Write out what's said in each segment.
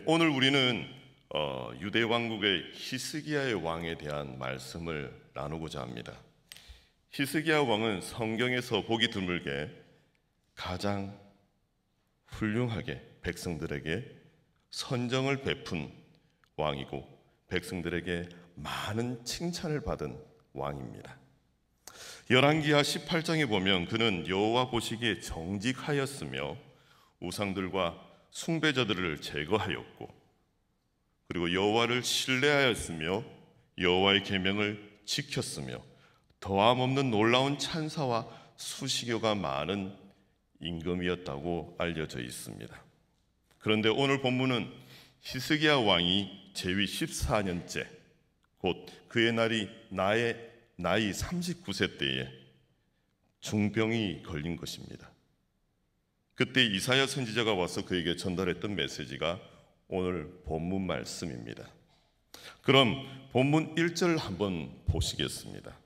오늘 우리는 유대 왕국의 히스기야의 왕에 대한 말씀을 나누고자 합니다. 히스기야 왕은 성경에서 보기 드물게 가장 훌륭하게 백성들에게 선정을 베푼 왕이고 백성들에게 많은 칭찬을 받은 왕입니다. 열왕기하 18장에 보면 그는 여호와 보시기에 정직하였으며 우상들과 숭배자들을 제거하였고 그리고 여호와를 신뢰하였으며 여호와의 계명을 지켰으며 더함 없는 놀라운 찬사와 수식어가 많은 임금이었다고 알려져 있습니다. 그런데 오늘 본문은 히스기야 왕이 재위 14년째 곧 그의 나이 39세 때에 중병이 걸린 것입니다. 그때 이사야 선지자가 와서 그에게 전달했던 메시지가 오늘 본문 말씀입니다. 그럼 본문 1절 한번 보시겠습니다.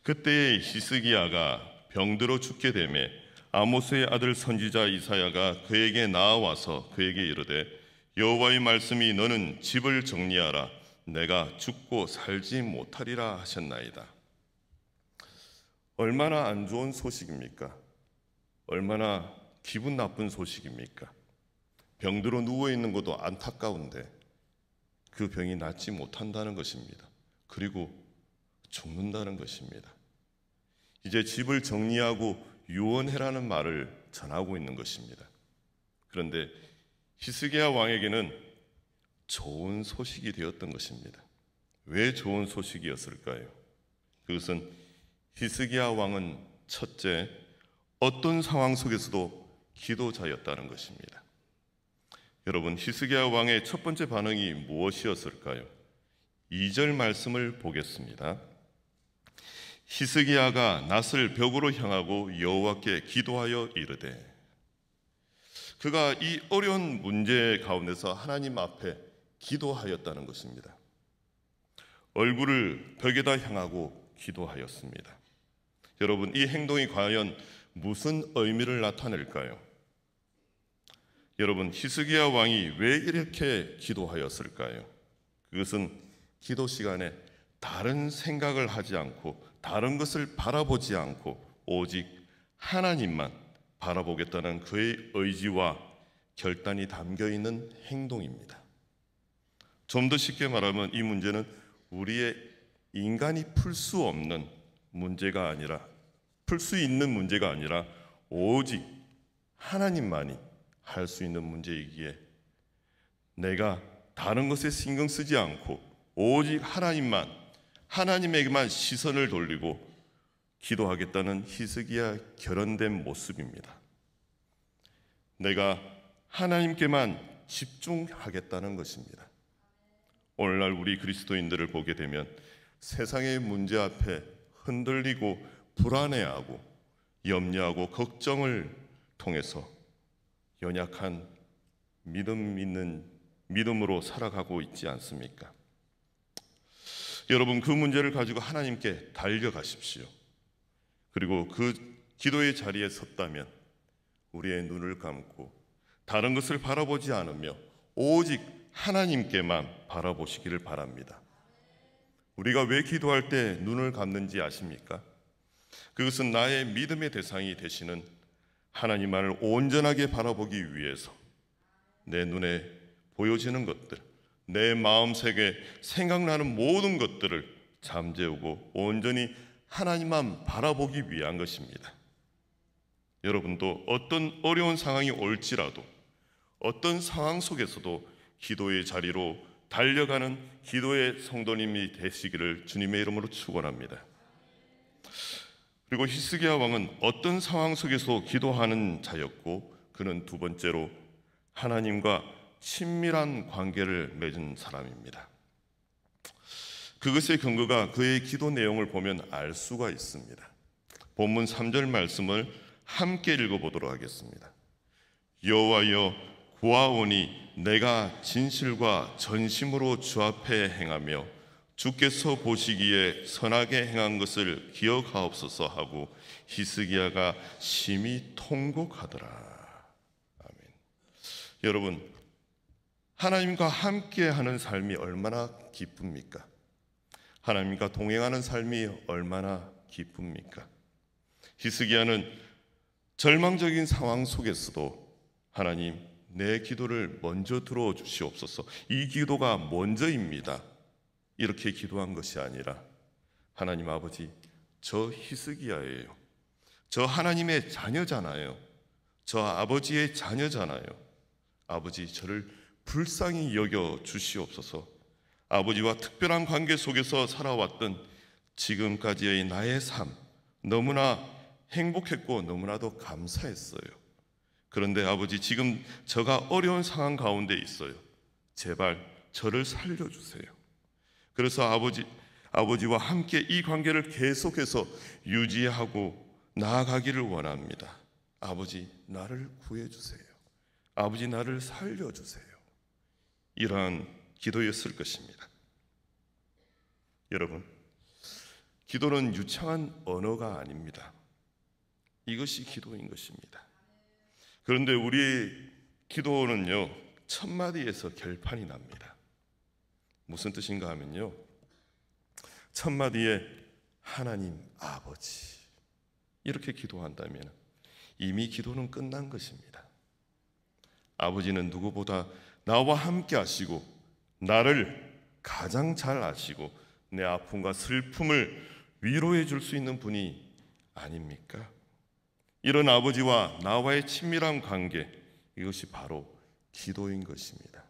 그때 히스기야가 병들어 죽게 되매 아모스의 아들 선지자 이사야가 그에게 나아와서 그에게 이르되 여호와의 말씀이 너는 집을 정리하라 내가 죽고 살지 못하리라 하셨나이다. 얼마나 안 좋은 소식입니까? 얼마나 기분 나쁜 소식입니까? 병들어 누워있는 것도 안타까운데 그 병이 낫지 못한다는 것입니다. 그리고 죽는다는 것입니다. 이제 집을 정리하고 유언해라는 말을 전하고 있는 것입니다. 그런데 히스기야 왕에게는 좋은 소식이 되었던 것입니다. 왜 좋은 소식이었을까요? 그것은 히스기야 왕은 첫째, 어떤 상황 속에서도 기도자였다는 것입니다. 여러분, 히스기야 왕의 첫 번째 반응이 무엇이었을까요? 2절 말씀을 보겠습니다. 히스기야가 낫을 벽으로 향하고 여호와께 기도하여 이르되, 그가 이 어려운 문제 가운데서 하나님 앞에 기도하였다는 것입니다. 얼굴을 벽에다 향하고 기도하였습니다. 여러분, 이 행동이 과연 무슨 의미를 나타낼까요? 여러분, 히스기야 왕이 왜 이렇게 기도하였을까요? 그것은 기도 시간에 다른 생각을 하지 않고 다른 것을 바라보지 않고 오직 하나님만 바라보겠다는 그의 의지와 결단이 담겨있는 행동입니다. 좀 더 쉽게 말하면 이 문제는 우리의 인간이 풀 수 없는 문제가 아니라 풀 수 있는 문제가 아니라 오직 하나님만이 할 수 있는 문제이기에 내가 다른 것에 신경 쓰지 않고 오직 하나님에게만 시선을 돌리고 기도하겠다는 히스기야 결연된 모습입니다. 내가 하나님께만 집중하겠다는 것입니다. 오늘날 우리 그리스도인들을 보게 되면 세상의 문제 앞에 흔들리고 불안해하고 염려하고 걱정을 통해서 연약한 믿음으로 살아가고 있지 않습니까? 여러분, 그 문제를 가지고 하나님께 달려가십시오. 그리고 그 기도의 자리에 섰다면 우리의 눈을 감고 다른 것을 바라보지 않으며 오직 하나님께만 바라보시기를 바랍니다. 우리가 왜 기도할 때 눈을 감는지 아십니까? 그것은 나의 믿음의 대상이 되시는 하나님만을 온전하게 바라보기 위해서 내 눈에 보여지는 것들, 내 마음속에 생각나는 모든 것들을 잠재우고 온전히 하나님만 바라보기 위한 것입니다. 여러분도 어떤 어려운 상황이 올지라도 어떤 상황 속에서도 기도의 자리로 달려가는 기도의 성도님이 되시기를 주님의 이름으로 축원합니다. 그리고 히스기야 왕은 어떤 상황 속에서 기도하는 자였고 그는 두 번째로 하나님과 친밀한 관계를 맺은 사람입니다. 그것의 근거가 그의 기도 내용을 보면 알 수가 있습니다. 본문 3절 말씀을 함께 읽어보도록 하겠습니다. 여호와여 구하오니 내가 진실과 전심으로 주 앞에 행하며 주께서 보시기에 선하게 행한 것을 기억하옵소서 하고 히스기야가 심히 통곡하더라. 아멘. 여러분, 하나님과 함께하는 삶이 얼마나 기쁩니까? 하나님과 동행하는 삶이 얼마나 기쁩니까? 히스기야는 절망적인 상황 속에서도 하나님, 내 기도를 먼저 들어주시옵소서, 이 기도가 먼저입니다, 이렇게 기도한 것이 아니라 하나님 아버지, 저 히스기야예요. 저 하나님의 자녀잖아요. 저 아버지의 자녀잖아요. 아버지, 저를 불쌍히 여겨 주시옵소서. 아버지와 특별한 관계 속에서 살아왔던 지금까지의 나의 삶, 너무나 행복했고 너무나도 감사했어요. 그런데 아버지, 지금 저가 어려운 상황 가운데 있어요. 제발 저를 살려주세요. 그래서 아버지와 함께 이 관계를 계속해서 유지하고 나아가기를 원합니다. 아버지, 나를 구해주세요. 아버지, 나를 살려주세요. 이러한 기도였을 것입니다. 여러분, 기도는 유창한 언어가 아닙니다. 이것이 기도인 것입니다. 그런데 우리의 기도는요, 첫 마디에서 결판이 납니다. 무슨 뜻인가 하면요, 첫 마디에 하나님 아버지 이렇게 기도한다면 이미 기도는 끝난 것입니다. 아버지는 누구보다 나와 함께 하시고 나를 가장 잘 아시고 내 아픔과 슬픔을 위로해 줄 수 있는 분이 아닙니까? 이런 아버지와 나와의 친밀한 관계, 이것이 바로 기도인 것입니다.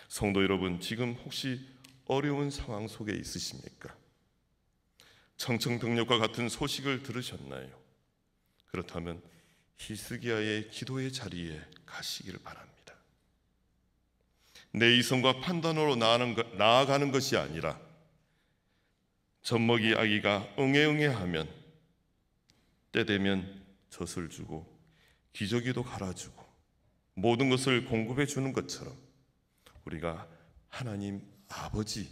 성도 여러분, 지금 혹시 어려운 상황 속에 있으십니까? 청천벽력과 같은 소식을 들으셨나요? 그렇다면 히스기야의 기도의 자리에 가시기를 바랍니다. 내 이성과 판단으로 나아가는 것이 아니라 젖먹이 아기가 응애응애하면 때되면 젖을 주고 기저귀도 갈아주고 모든 것을 공급해 주는 것처럼 우리가 하나님 아버지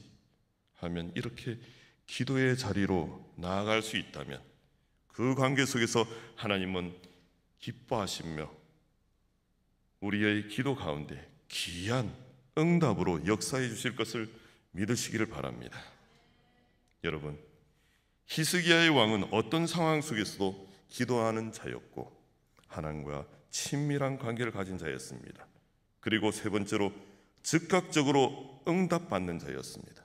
하면 이렇게 기도의 자리로 나아갈 수 있다면 그 관계 속에서 하나님은 기뻐하시며 우리의 기도 가운데 귀한 응답으로 역사해 주실 것을 믿으시기를 바랍니다. 여러분, 히스기야의 왕은 어떤 상황 속에서도 기도하는 자였고 하나님과 친밀한 관계를 가진 자였습니다. 그리고 세 번째로 즉각적으로 응답받는 자였습니다.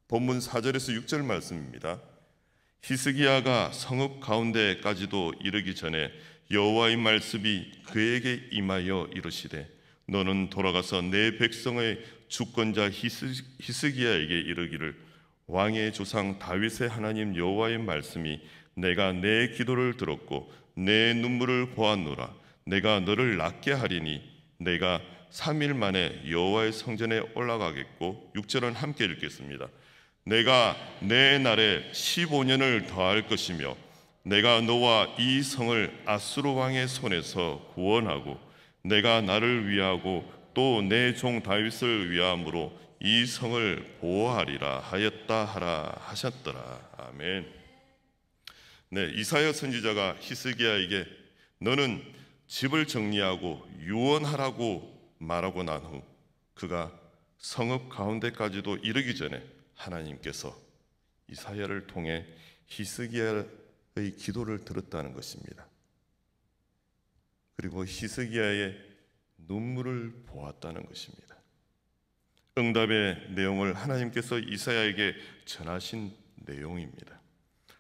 본문 4절에서 6절 말씀입니다. 히스기야가 성읍 가운데까지도 이르기 전에 여호와의 말씀이 그에게 임하여 이르시되 너는 돌아가서 내 백성의 주권자 히스기야에게 이르기를 왕의 조상 다윗의 하나님 여호와의 말씀이 내가 내 기도를 들었고 내 눈물을 보았노라. 내가 너를 낫게 하리니 내가 3일 만에 여호와의 성전에 올라가겠고 6절은 함께 읽겠습니다. 내가 내 날에 15년을 더할 것이며 내가 너와 이 성을 아수르 왕의 손에서 구원하고 내가 나를 위하고 또 내 종 다윗을 위함으로 이 성을 보호하리라 하였다 하라 하셨더라. 아멘. 네, 이사야 선지자가 히스기야에게 너는 집을 정리하고 유언하라고 말하고 난 후 그가 성읍 가운데까지도 이르기 전에 하나님께서 이사야를 통해 히스기야의 기도를 들었다는 것입니다. 그리고 히스기야의 눈물을 보았다는 것입니다. 응답의 내용을 하나님께서 이사야에게 전하신 내용입니다.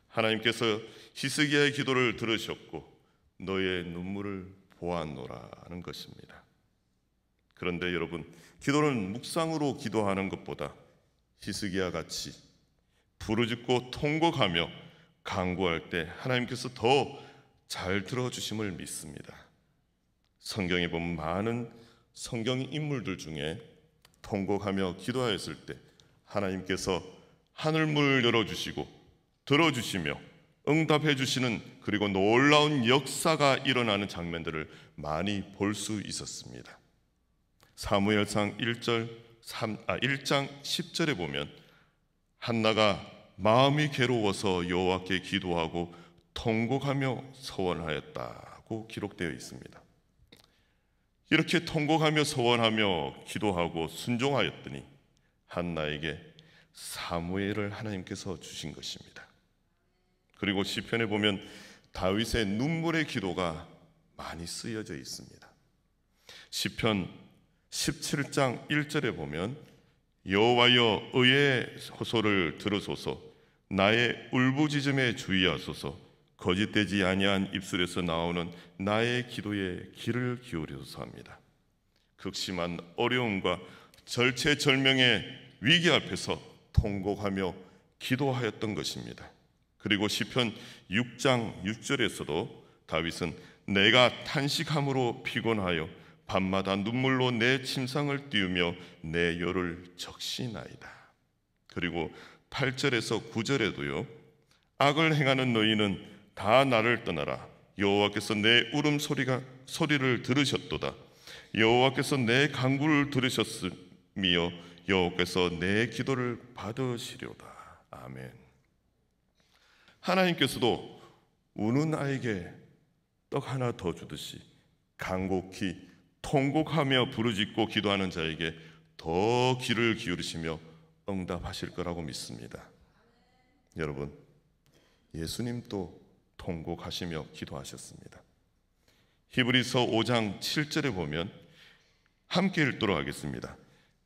하나님께서 히스기야의 기도를 들으셨고 너의 눈물을 보았노라는 것입니다. 그런데 여러분, 기도는 묵상으로 기도하는 것보다 히스기야 같이 부르짖고 통곡하며 간구할 때 하나님께서 더 잘 들어주심을 믿습니다. 성경에 보면 많은 성경 인물들 중에 통곡하며 기도하였을 때 하나님께서 하늘문을 열어주시고 들어주시며 응답해 주시는 그리고 놀라운 역사가 일어나는 장면들을 많이 볼 수 있었습니다. 사무엘상 1장 10절에 보면 한나가 마음이 괴로워서 여호와께 기도하고 통곡하며 서원하였다고 기록되어 있습니다. 이렇게 통곡하며 소원하며 기도하고 순종하였더니 한나에게 사무엘을 하나님께서 주신 것입니다. 그리고 시편에 보면 다윗의 눈물의 기도가 많이 쓰여져 있습니다. 시편 17장 1절에 보면 여호와여 의의 호소를 들으소서, 나의 울부짖음에 주의하소서, 거짓되지 아니한 입술에서 나오는 나의 기도에 귀를 기울이소서 합니다. 극심한 어려움과 절체절명의 위기 앞에서 통곡하며 기도하였던 것입니다. 그리고 시편 6장 6절에서도 다윗은 내가 탄식함으로 피곤하여 밤마다 눈물로 내 침상을 띄우며 내 혀를 적시나이다. 그리고 8절에서 9절에도요, 악을 행하는 너희는 다 나를 떠나라. 여호와께서 내 소리를 들으셨도다. 여호와께서 내 간구를 들으셨으며 여호와께서 내 기도를 받으시려다. 아멘. 하나님께서도 우는 아이에게 떡 하나 더 주듯이 간곡히 통곡하며 부르짖고 기도하는 자에게 더 귀를 기울이시며 응답하실 거라고 믿습니다. 여러분, 예수님도 통곡하시며 기도하셨습니다. 히브리서 5장 7절에 보면 함께 읽도록 하겠습니다.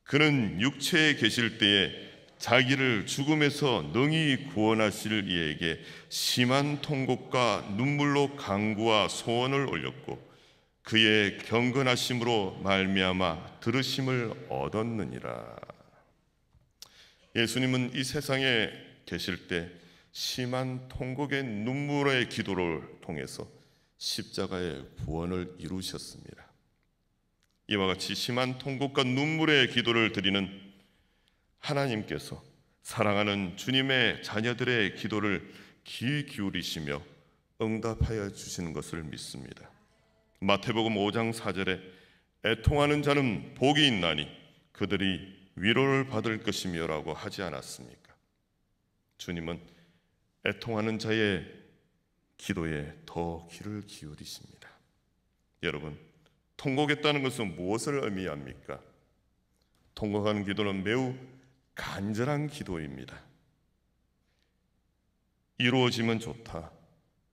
그는 육체에 계실 때에 자기를 죽음에서 능히 구원하실 이에게 심한 통곡과 눈물로 간구와 소원을 올렸고 그의 경건하심으로 말미암아 들으심을 얻었느니라. 예수님은 이 세상에 계실 때 심한 통곡의 눈물의 기도를 통해서 십자가의 구원을 이루셨습니다. 이와 같이 심한 통곡과 눈물의 기도를 드리는 하나님께서 사랑하는 주님의 자녀들의 기도를 귀 기울이시며 응답하여 주시는 것을 믿습니다. 마태복음 5장 4절에 애통하는 자는 복이 있나니 그들이 위로를 받을 것이며 라고 하지 않았습니까? 주님은 애통하는 자의 기도에 더 귀를 기울이십니다. 여러분, 통곡했다는 것은 무엇을 의미합니까? 통곡하는 기도는 매우 간절한 기도입니다. 이루어지면 좋다,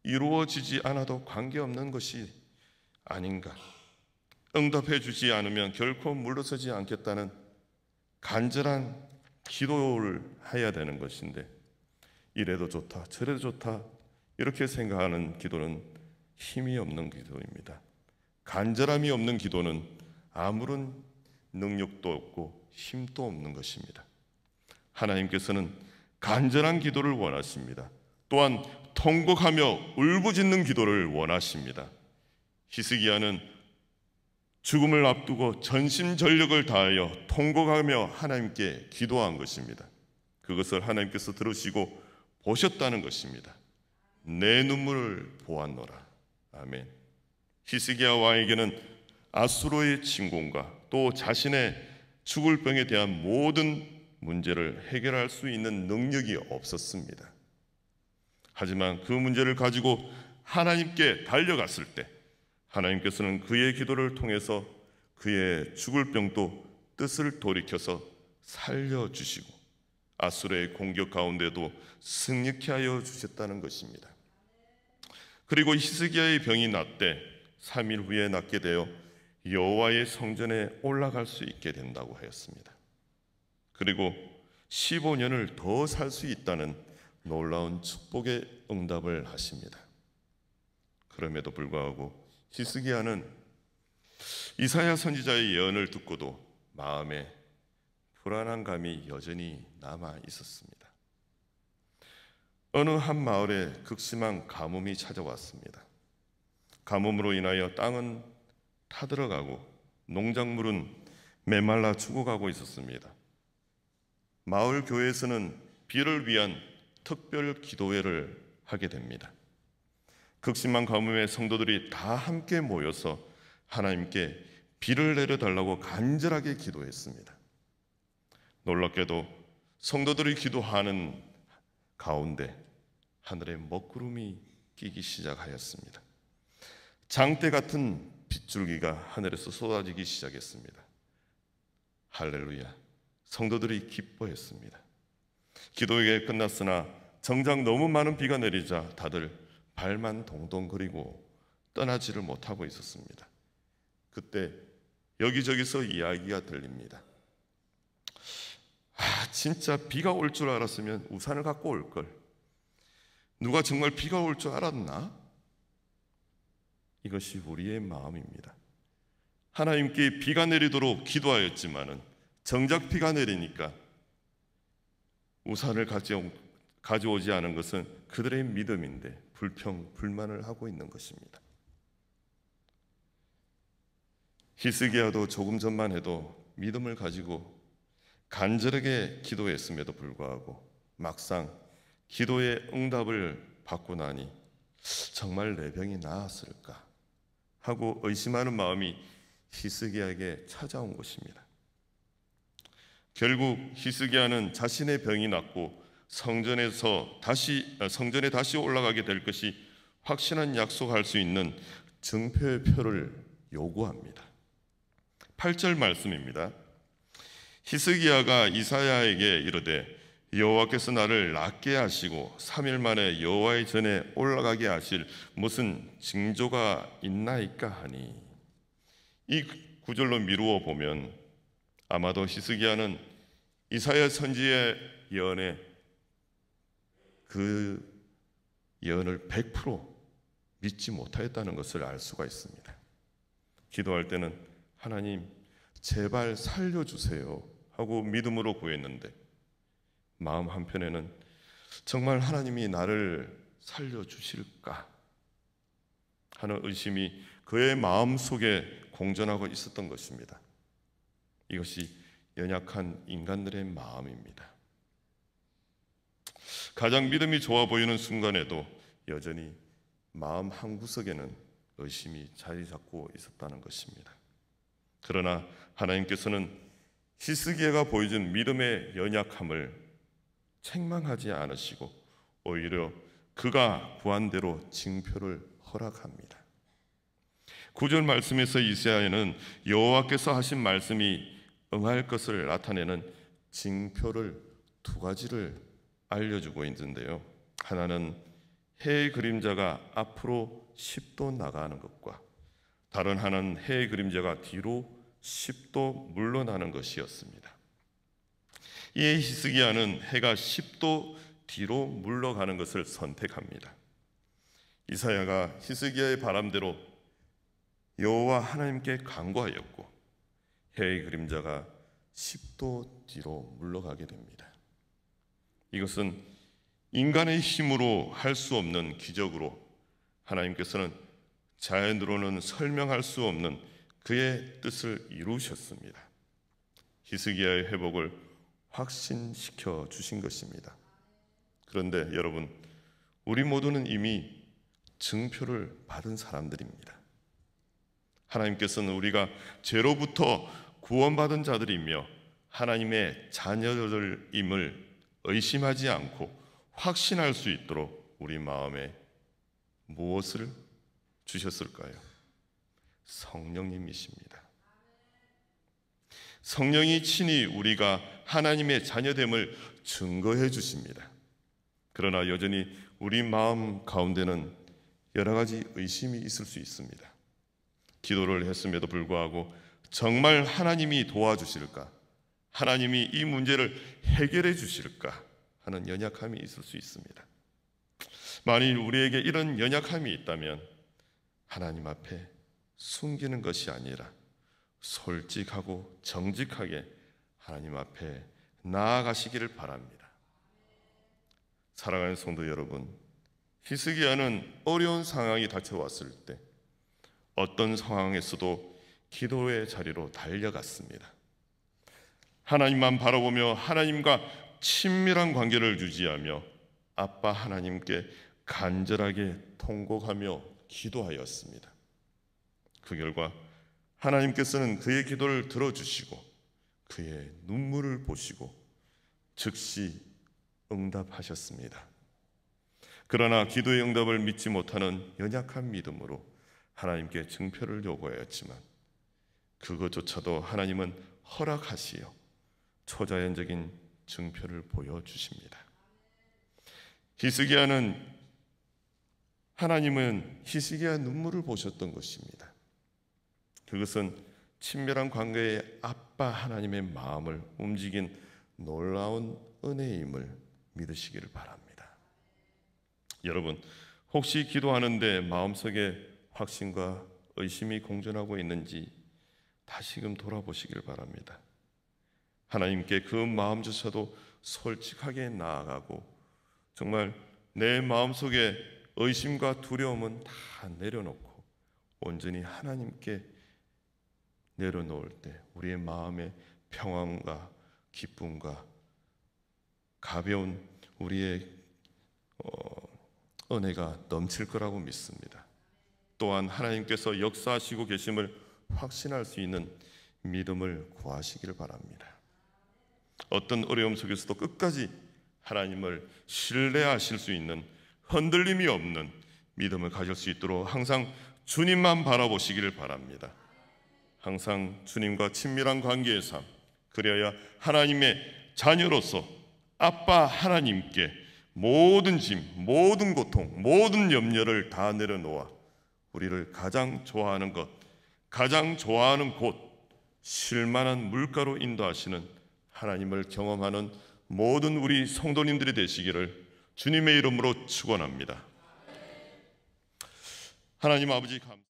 이루어지지 않아도 관계없는 것이 아닌가, 응답해 주지 않으면 결코 물러서지 않겠다는 간절한 기도를 해야 되는 것인데, 이래도 좋다 저래도 좋다 이렇게 생각하는 기도는 힘이 없는 기도입니다. 간절함이 없는 기도는 아무런 능력도 없고 힘도 없는 것입니다. 하나님께서는 간절한 기도를 원하십니다. 또한 통곡하며 울부짖는 기도를 원하십니다. 히스기야는 죽음을 앞두고 전심전력을 다하여 통곡하며 하나님께 기도한 것입니다. 그것을 하나님께서 들으시고 보셨다는 것입니다. 내 눈물을 보았노라. 아멘. 히스기야 왕에게는 아수르의 침공과 또 자신의 죽을 병에 대한 모든 문제를 해결할 수 있는 능력이 없었습니다. 하지만 그 문제를 가지고 하나님께 달려갔을 때 하나님께서는 그의 기도를 통해서 그의 죽을 병도 뜻을 돌이켜서 살려주시고 아수르의 공격 가운데도 승리케 하여 주셨다는 것입니다. 그리고 히스기야의 병이 낫되 3일 후에 낫게 되어 여호와의 성전에 올라갈 수 있게 된다고 하였습니다. 그리고 15년을 더 살 수 있다는 놀라운 축복의 응답을 하십니다. 그럼에도 불구하고 히스기야는 이사야 선지자의 예언을 듣고도 마음에 불안한 감이 여전히 남아 있었습니다. 어느 한 마을에 극심한 가뭄이 찾아왔습니다. 가뭄으로 인하여 땅은 타들어가고 농작물은 메말라 죽어가고 있었습니다. 마을 교회에서는 비를 위한 특별 기도회를 하게 됩니다. 극심한 가뭄에 성도들이 다 함께 모여서 하나님께 비를 내려달라고 간절하게 기도했습니다. 놀랍게도 성도들이 기도하는 가운데 하늘에 먹구름이 끼기 시작하였습니다. 장대 같은 빗줄기가 하늘에서 쏟아지기 시작했습니다. 할렐루야! 성도들이 기뻐했습니다. 기도회가 끝났으나 정작 너무 많은 비가 내리자 다들 발만 동동거리고 떠나지를 못하고 있었습니다. 그때 여기저기서 이야기가 들립니다. 진짜 비가 올 줄 알았으면 우산을 갖고 올 걸. 누가 정말 비가 올 줄 알았나? 이것이 우리의 마음입니다. 하나님께 비가 내리도록 기도하였지만은 정작 비가 내리니까 우산을 가져오지 않은 것은 그들의 믿음인데 불평불만을 하고 있는 것입니다. 히스기야도 조금 전만 해도 믿음을 가지고 간절하게 기도했음에도 불구하고 막상 기도의 응답을 받고 나니 정말 내 병이 나았을까 하고 의심하는 마음이 히스기야에게 찾아온 것입니다. 결국 히스기야는 자신의 병이 낫고 성전에 다시 올라가게 될 것이 확신한 약속할 수 있는 증표의 표를 요구합니다. 8절 말씀입니다. 히스기야가 이사야에게 이르되 여호와께서 나를 낫게 하시고 3일 만에 여호와의 전에 올라가게 하실 무슨 징조가 있나이까 하니, 이 구절로 미루어 보면 아마도 히스기야는 이사야 선지의 예언에 그 예언을 100% 믿지 못하였다는 것을 알 수가 있습니다. 기도할 때는 하나님 제발 살려주세요 하고 믿음으로 구했는데 마음 한편에는 정말 하나님이 나를 살려주실까 하는 의심이 그의 마음속에 공존하고 있었던 것입니다. 이것이 연약한 인간들의 마음입니다. 가장 믿음이 좋아 보이는 순간에도 여전히 마음 한구석에는 의심이 자리 잡고 있었다는 것입니다. 그러나 하나님께서는 히스기야가 보여준 믿음의 연약함을 책망하지 않으시고 오히려 그가 구한 대로 징표를 허락합니다. 9절 말씀에서 이사야는 여호와께서 하신 말씀이 응할 것을 나타내는 징표를 두 가지를 알려주고 있는데요. 하나는 해의 그림자가 앞으로 10도 나가는 것과 다른 하나는 해의 그림자가 뒤로 10도 물러나는 것이었습니다. 이에 히스기야는 해가 10도 뒤로 물러가는 것을 선택합니다. 이사야가 히스기야의 바람대로 여호와 하나님께 간구하였고 해의 그림자가 10도 뒤로 물러가게 됩니다. 이것은 인간의 힘으로 할 수 없는 기적으로 하나님께서는 자연으로는 설명할 수 없는 그의 뜻을 이루셨습니다. 히스기야의 회복을 확신시켜 주신 것입니다. 그런데 여러분, 우리 모두는 이미 증표를 받은 사람들입니다. 하나님께서는 우리가 죄로부터 구원받은 자들이며 하나님의 자녀들임을 의심하지 않고 확신할 수 있도록 우리 마음에 무엇을 주셨을까요? 성령님이십니다. 성령이 친히 우리가 하나님의 자녀됨을 증거해 주십니다. 그러나 여전히 우리 마음 가운데는 여러 가지 의심이 있을 수 있습니다. 기도를 했음에도 불구하고 정말 하나님이 도와주실까? 하나님이 이 문제를 해결해 주실까? 하는 연약함이 있을 수 있습니다. 만일 우리에게 이런 연약함이 있다면 하나님 앞에 숨기는 것이 아니라 솔직하고 정직하게 하나님 앞에 나아가시기를 바랍니다. 사랑하는 성도 여러분, 히스기야는 어려운 상황이 닥쳐왔을 때 어떤 상황에서도 기도의 자리로 달려갔습니다. 하나님만 바라보며 하나님과 친밀한 관계를 유지하며 아빠 하나님께 간절하게 통곡하며 기도하였습니다. 그 결과 하나님께서는 그의 기도를 들어주시고 그의 눈물을 보시고 즉시 응답하셨습니다. 그러나 기도의 응답을 믿지 못하는 연약한 믿음으로 하나님께 증표를 요구하였지만 그것조차도 하나님은 허락하시어 초자연적인 증표를 보여주십니다. 하나님은 히스기야 눈물을 보셨던 것입니다. 그것은 친밀한 관계의 아빠 하나님의 마음을 움직인 놀라운 은혜임을 믿으시기를 바랍니다. 여러분, 혹시 기도하는데 마음속에 확신과 의심이 공존하고 있는지 다시금 돌아보시길 바랍니다. 하나님께 그 마음조차도 솔직하게 나아가고 정말 내 마음속에 의심과 두려움은 다 내려놓고 온전히 하나님께 내려놓을 때 우리의 마음의 평안과 기쁨과 가벼운 우리의 은혜가 넘칠 거라고 믿습니다. 또한 하나님께서 역사하시고 계심을 확신할 수 있는 믿음을 구하시기를 바랍니다. 어떤 어려움 속에서도 끝까지 하나님을 신뢰하실 수 있는 흔들림이 없는 믿음을 가질 수 있도록 항상 주님만 바라보시기를 바랍니다. 항상 주님과 친밀한 관계의 삶, 그래야 하나님의 자녀로서 아빠 하나님께 모든 짐, 모든 고통, 모든 염려를 다 내려놓아 우리를 가장 좋아하는 것, 가장 좋아하는 곳, 쉴만한 물가로 인도하시는 하나님을 경험하는 모든 우리 성도님들이 되시기를 주님의 이름으로 축원합니다. 하나님 아버지 감사합니다.